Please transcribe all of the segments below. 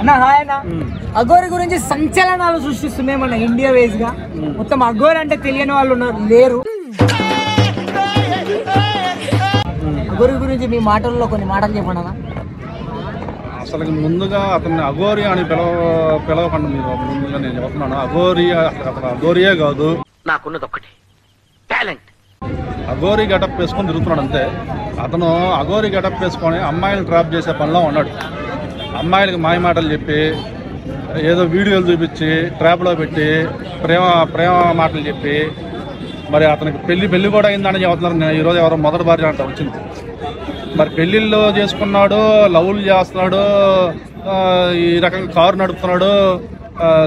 అన్న హాయ్ అన్న. అఘోరి గురించి సంచలనాలు సృష్టిస్తున్నాయి మన ఇండియా వేస్ గా. మొత్తం అఘోరి అంటే తెలియని వాళ్ళు లేరు. అఘోరి గురించి మీ మాటల్లో కొన్ని మాటలు చెప్పండి అన్న. అసలు ముందుగా అతన్ని అఘోరి అని పిలవకుండా మీరు ముందుగా నేను చెప్తున్నాను. అఘోరి అతను అఘోరియే కాదు, నాకున్నది ఒక్కటి టాలెంట్. అఘోరి గెటప్ వేసుకొని తిరుగుతున్నాడు అంతే. అతను అఘోరి గెటప్ వేసుకొని అమ్మాయిలు ట్రాప్ చేసే పనిలో ఉన్నాడు. అమ్మాయిలకి మాయ మాటలు చెప్పి ఏదో వీడియోలు చూపించి ట్రాప్లో పెట్టి ప్రేమ మాటలు చెప్పి మరి అతనికి పెళ్లి కూడా అయిందని చెబుతున్నారు. నేను ఈరోజు ఎవరో మొదటి భార్య అంట వచ్చింది. మరి పెళ్ళిళ్ళు చేసుకున్నాడు, లవ్లు చేస్తున్నాడు, ఈ రకంగా కారు నడుపుతున్నాడు,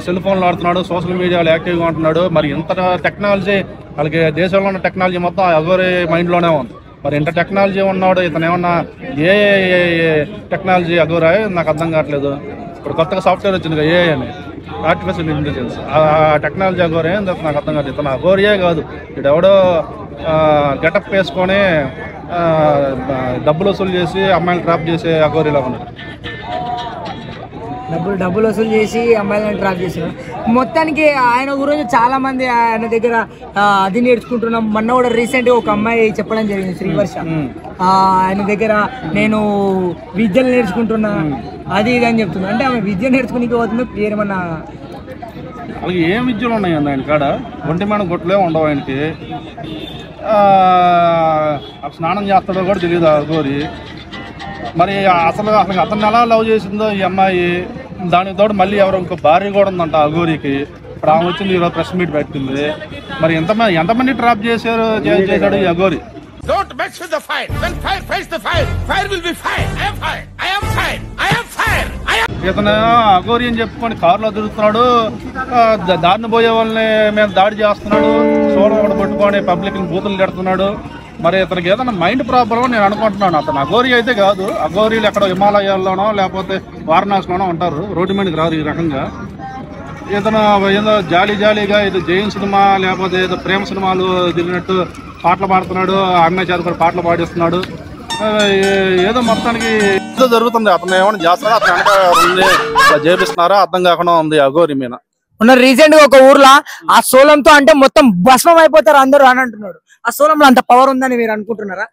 సెల్ ఫోన్లు ఆడుతున్నాడు, సోషల్ మీడియాలో యాక్టివ్గా ఉంటున్నాడు. మరి ఇంత టెక్నాలజీ వాళ్ళకి దేశంలో ఉన్న టెక్నాలజీ మొత్తం అఘోరి మైండ్లోనే ఉంది. మరి ఇంత టెక్నాలజీ ఉన్నాడు, ఇతను ఏమన్నా ఏ టెక్నాలజీ అఘోరా నాకు అర్థం కావట్లేదు. ఇప్పుడు కొత్తగా సాఫ్ట్వేర్ వచ్చింది కదా ఏఐ అని, ఆర్టిఫిషియల్ ఇంటెలిజెన్స్, ఆ టెక్నాలజీ అఘోరే నాకు అర్థం కాదు. ఇతను అఘోరియే కాదు, ఇటు ఎవడో గెటప్ వేసుకొని డబ్బులు వసూలు చేసి అమ్మాయిలు ట్రాప్ చేసే అఘోరిలా ఉన్నాడు. డబ్బులు వసూలు చేసి అమ్మాయిలను ట్రాప్ చేసినారు. మొత్తానికి ఆయన గురించి చాలా మంది ఆయన దగ్గర అది నేర్చుకుంటున్నాం. మొన్న కూడా రీసెంట్ గా ఒక అమ్మాయి చెప్పడం జరిగింది, శ్రీవర్ష. ఆయన దగ్గర నేను విద్యలు నేర్చుకుంటున్నా అది ఇది అని చెప్తున్నా. అంటే ఆమె విద్య నేర్చుకుని పోతుంది పేరేమన్నా అలాగే ఏం విద్యలు ఉన్నాయండి ఆయన కాడ? ఒంటి మీద గొట్టలే ఉండవు ఆయనకి. స్నానం చేస్తాడో కూడా తెలియదు అఘోరి. మరి అసలు అతన్ని ఎలా లవ్ చేసిందో ఈ అమ్మాయి, దానికి తోడు మళ్ళీ ఎవరో ఇంకో భార్య కూడా ఉందంట అఘోరికి. ఇప్పుడు ఆమె వచ్చింది ఈరోజు ప్రెస్ మీట్ పెట్టింది. మరి ఎంతమంది ట్రాప్ చేశాడు ఈ Aghori? Don't mess with the fire. When fire fights the fire, fire will be fire. I am fire. I am fire. I am fire. I am. ఇతను అఘోరి అని చెప్పుకొని కారులో తిరుగుతున్నాడు, దారిని పోయే వాళ్ళని మీద దాడి చేస్తున్నాడు, సోడం కూడా పట్టుకొని పబ్లిక్ బూతులు పెడుతున్నాడు. మరి ఇతనికి ఏదైనా మైండ్ ప్రాబ్లం నేను అనుకుంటున్నాను. అతను అఘోరి అయితే కాదు. అఘోరీలు ఎక్కడో హిమాలయాల్లోనో లేకపోతే వారణాసిలోనో ఉంటారు, రోడ్డు మీదకి రాదు ఈ రకంగా. ఇతను ఏదో జాలీగా ఏదో జైన్ సినిమా లేకపోతే ఏదో ప్రేమ సినిమాలు తిరిగినట్టు పాటలు పాడుతున్నాడు, అమ్మాయి చేత కూడా పాటలు పాడిస్తున్నాడు. ఏదో మొత్తానికి ఏదో జరుగుతుంది. అతను ఏమైనా చేస్తారా, అతను వెనక చేపిస్తున్నారా అర్థం కాకుండా ఉంది అఘోరి మీద. ఉన్న రీసెంట్ గా ఒక ఊర్లో ఆ సోలంతో అంటే మొత్తం భస్మం అయిపోతారు అందరూ అని అంటున్నాడు. ఆ సోలంలో అంత పవర్ ఉందని మీరు అనుకుంటున్నారా?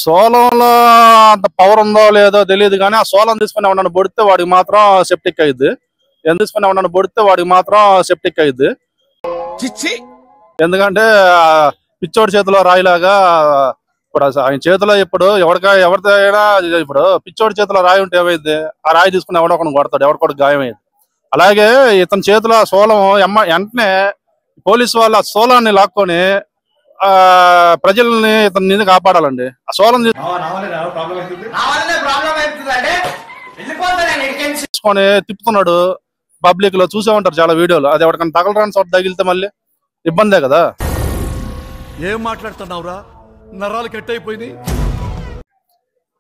సోలంలో అంత పవర్ ఉందో లేదో తెలియదు, కానీ ఆ సోలం తీసుకుని ఎవరన్నా పొడితే వాడికి మాత్రం సెప్టిక్ అయ్యిద్ది. ఎంత తీసుకుని ఎవరన్నా పొడితే వాడికి మాత్రం సెప్టిక్ అయ్యిద్ది. ఎందుకంటే పిచ్చోడి చేతిలో రాయిలాగా ఇప్పుడు ఆయన చేతిలో ఇప్పుడు ఎవరిదైనా ఇప్పుడు పిచ్చోడి చేతిలో రాయి ఉంటే ఏమైంది, ఆ రాయి తీసుకుని ఎవడొకడు కొడతాడు, ఎవరికొకటి గాయం అయింది. అలాగే ఇతని చేతిలో ఆ సోలం వెంటనే పోలీసు వాళ్ళు ఆ సోలాన్ని లాక్కొని ప్రజల్ని ఇతని నుంచి కాపాడాలండి. ఆ సోలం తీసుకొని తిప్పుతున్నాడు, పబ్లిక్ లో చూసే ఉంటారు చాలా వీడియోలు. అది ఎవరికైనా తగలరాని చోట తగిలితే మళ్ళీ ఇబ్బందే కదా. ఏం మాట్లాడుతున్నావురా, నరాలు కట్ అయిపోయింది.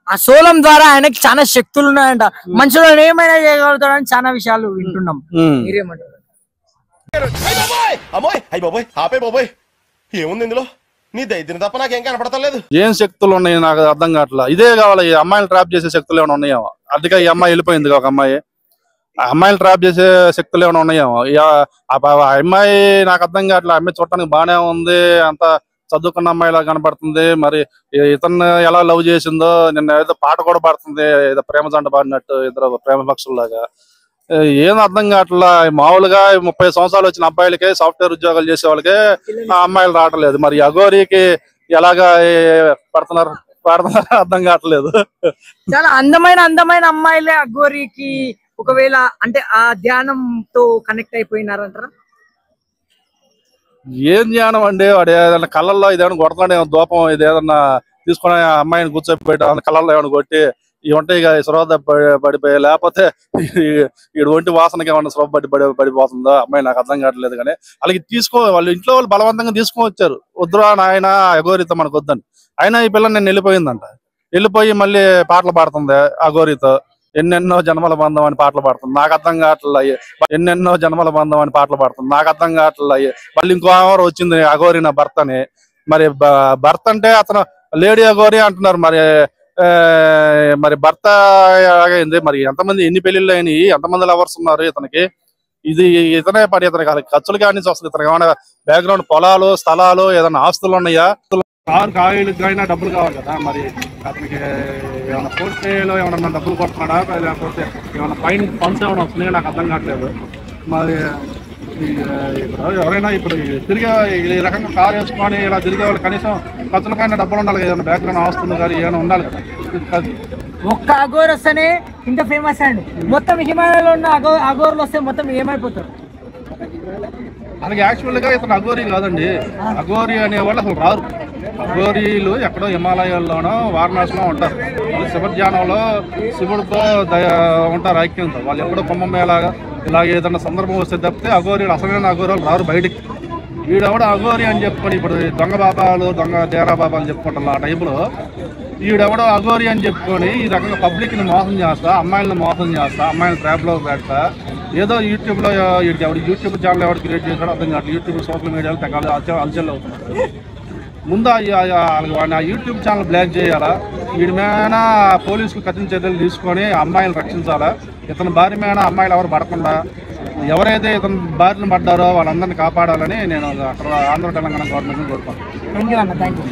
ఆ సోలం ద్వారా ఆయనకి చాలా శక్తులు ఉన్నాయంట, మనుషులను ఏమైనా చేయగలుగుతాడని చాలా విషయాలు వింటున్నాం. మీరేమంటారు? ఏముంది ఇందులో, నీ దైద్యం తప్ప నాకేం కనపడతలేదు. ఏం శక్తులు ఉన్నాయి నాకు అర్థం కావట్లా. ఇదే కావాలి, ఈ అమ్మాయిలు ట్రాప్ చేసే శక్తులు ఏమైనా ఉన్నాయేమో. అందుకే ఈ అమ్మాయి వెళ్ళిపోయింది ఒక అమ్మాయి. ఆ అమ్మాయిలు ట్రాప్ చేసే శక్తులు ఏమైనా ఉన్నాయేమో. ఆ అమ్మాయి నాకు అర్థం కావట్లా. అమ్మాయి చూడటానికి బాగానే ఉంది, అంత చదువుకున్న అమ్మాయిలా కనపడుతుంది. మరి ఇతను ఎలా లవ్ చేసిందో, నిన్న ఏదో పాట కూడా పాడుతుంది, ఏదో ప్రేమ జంట పాడినట్టు, ఇద్దరు ప్రేమ పక్షుల్లాగా. ఏం అర్థం కావట్లా. మామూలుగా 30 సంవత్సరాలు వచ్చిన అబ్బాయిలకే, సాఫ్ట్వేర్ ఉద్యోగాలు చేసే వాళ్ళకే ఆ అమ్మాయిలు రావట్లేదు. మరి అఘోరికి ఎలాగా పడుతున్నారు అర్థం కావట్లేదు. చాలా అందమైన అమ్మాయిలే అఘోరికి ఒకవేళ అంటే ఆ ధ్యానంతో కనెక్ట్ అయిపోయినారంటారా? ఏం ధ్యానం అండి, వాడు ఏదైనా కళ్ళల్లో ఇదేమన్నా కొడతాడే దూపం, ఇది ఏదన్నా తీసుకుని అమ్మాయిని కూర్చోబెట్టి కళ్ళల్లో ఏమైనా కొట్టి ఇవి ఉంటాయి ఇక శ్రోత పడిపోయి, లేకపోతే ఈ ఒంటి వాసనకి ఏమన్నా శ్రోత పడిపోతుందో అమ్మాయి నాకు అర్థం కావట్లేదు. కానీ అలాగే వాళ్ళు ఇంట్లో వాళ్ళు బలవంతంగా తీసుకొని వచ్చారు. వద్దురా నాయన అఘోరితో మనకు వద్దని. అయినా ఈ పిల్ల నేను వెళ్ళిపోయిందంట. వెళ్ళిపోయి మళ్ళీ పాటలు పాడుతుంది అఘోరితో. ఎన్నెన్నో జన్మల బంధం అని పాటలు పాడుతుంది, నాకు అర్థం కావట్లేదు. ఎన్నెన్నో జన్మల బంధం అని పాటలు పాడుతుంది, నాకు అర్థం కావట్లేదు. మళ్ళీ ఇంకో ఎవరు వచ్చింది అఘోరి నా భర్త అని. మరి భర్త అంటే అతను లేడీ అఘోరి అంటున్నారు. మరి మరి భర్త అయింది. మరి ఎంతమంది ఎన్ని పెళ్లిళ్ళు అయినాయి, ఎంతమంది లవర్స్ ఉన్నారు ఇతనికి? ఇది ఇతనే పని, ఇతనికి ఖర్చులు కానీ వస్తుంది. ఇతనికి ఏమైనా బ్యాక్గ్రౌండ్ పొలాలు, స్థలాలు, ఏదైనా ఆస్తులు ఉన్నాయా? కారు ఆయిల్కి అయినా డబ్బులు కావాలి కదా. మరి అతనికి ఏమైనా ఫోన్పేలో ఏమైనా డబ్బులు కొడుతున్నాడా, లేకపోతే ఏమైనా ఫైన్ ఫండ్స్ ఏమైనా వస్తున్నాయో నాకు అర్థం కావట్లేదు. మరి ఎవరైనా ఇప్పుడు తిరిగే ఈ రకంగా కారు వేసుకొని ఇలా తిరిగే వాళ్ళు కనీసం ఖర్చులకైనా డబ్బులు ఉండాలి కదా, ఏమైనా బ్యాక్గ్రౌండ్ ఆస్తులు కానీ ఏమైనా ఉండాలి కదా. ఒక్క అఘోర్ వస్తేనే ఇంత ఫేమస్ అండి. మొత్తం హిమాలయాలో ఉన్న అఘోర్లు వస్తే మొత్తం ఏమైపోతారు? మనకి యాక్చువల్గా ఇతను అఘోరి కాదండి. అఘోరి అనేవాళ్ళు అసలు రారు. అఘోరీలు ఎక్కడో హిమాలయాల్లోనో వారణాసిలో ఉంటారు. వాళ్ళు శివధ్యానంలో శివుడితో ఉంటారు ఐక్యంతో. వాళ్ళు ఎప్పుడో కుంభమేళాగా ఇలా ఏదైనా సందర్భం వస్తే తప్పితే అఘోరీలు, అసలైన అఘోరీలు రారు బయటికి. ఈడెవడో అఘోరి అని చెప్పుకొని ఇప్పుడు దొంగ బాబాలు, దొంగ డేరా బాబాలు చెప్పుకుంటారు. ఆ టైపులో ఈడెవడో అఘోరి అని చెప్పుకొని ఈ రకంగా పబ్లిక్ని మోసం చేస్తా, అమ్మాయిలను మోసం చేస్తా, అమ్మాయిలను ట్రాప్లో పెడతా, ఏదో యూట్యూబ్లో యూట్యూబ్ ఛానల్ ఎవరు క్రియేట్ చేశాడో అర్థం కాదు. యూట్యూబ్, సోషల్ మీడియాలో తెగాలి అలచల్ అవుతున్నారు. ముందు ఆ యూట్యూబ్ ఛానల్ బ్లాక్ చేయాలా, వీడి మీద పోలీసులు కఠిన చర్యలు తీసుకొని అమ్మాయిలను రక్షించాలా. ఇతని భార్య మీద అమ్మాయిలు ఎవరు పడకుండా ఎవరైతే ఇతని బారిన పడ్డారో వాళ్ళందరినీ కాపాడాలని నేను అక్కడ ఆంధ్ర తెలంగాణ గవర్నమెంట్ని కోరుకుంటున్నాను. థ్యాంక్ యూ అన్న, థ్యాంక్ యూ.